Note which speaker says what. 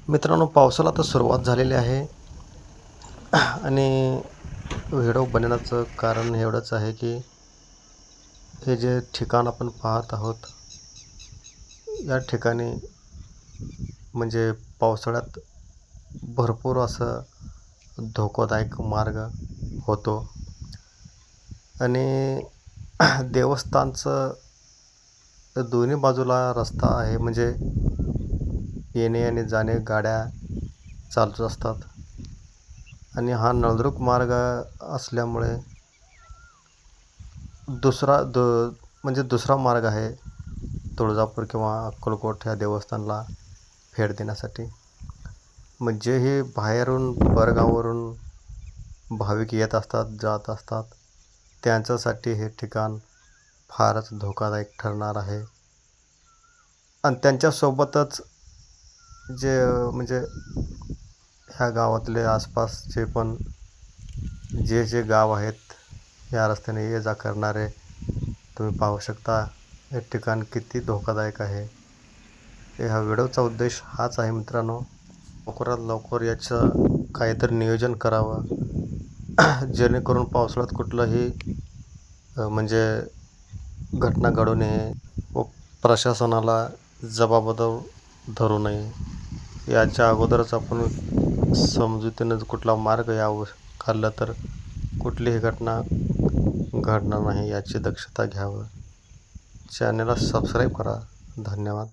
Speaker 1: मित्रांनो, पावसाला तर सुरुवात झालेली आहे आणि व्हिडिओ बनवण्याचं कारण एवढंच आहे की हे जे ठिकाण आपण पाहत आहोत, या ठिकाणी म्हणजे पावसाळ्यात भरपूर असं धोकादायक मार्ग होतो आणि देवस्थानचं दोन्ही बाजूला रस्ता आहे, म्हणजे येणे आणि जाणे गाड्या चालूच असतात आणि हा नळदुर्ग मार्ग असल्यामुळे दुसरा मार्ग आहे तुळजापूर किंवा अक्कलकोट ह्या देवस्थानला भेट देण्यासाठी. म्हणजे हे बाहेरून परगावावरून भाविक येत असतात, जात असतात, त्यांच्यासाठी हे ठिकाण फारच धोकादायक ठरणार आहे. आणि त्यांच्यासोबतच जे म्हणजे ह्या गावातले आसपासचे पण जे गाव आहेत, या रस्त्याने ये जा करणारे तुम्ही पाहू शकता हे ठिकाण किती धोकादायक आहे. ह्या व्हिडिओचा उद्देश हाच आहे मित्रांनो, लवकरात लवकर याचं काहीतरी नियोजन करावं जेणेकरून पावसाळ्यात कुठलंही म्हणजे घटना घडू नये व प्रशासनाला जबाबदार धरू नये. याच्या अगोदरच आपण समजुतीनं कुठला मार्ग काढला तर कुठलीही घटना घडणार नाही याची दक्षता घ्यावं. चॅनलला सबस्क्राईब करा. धन्यवाद.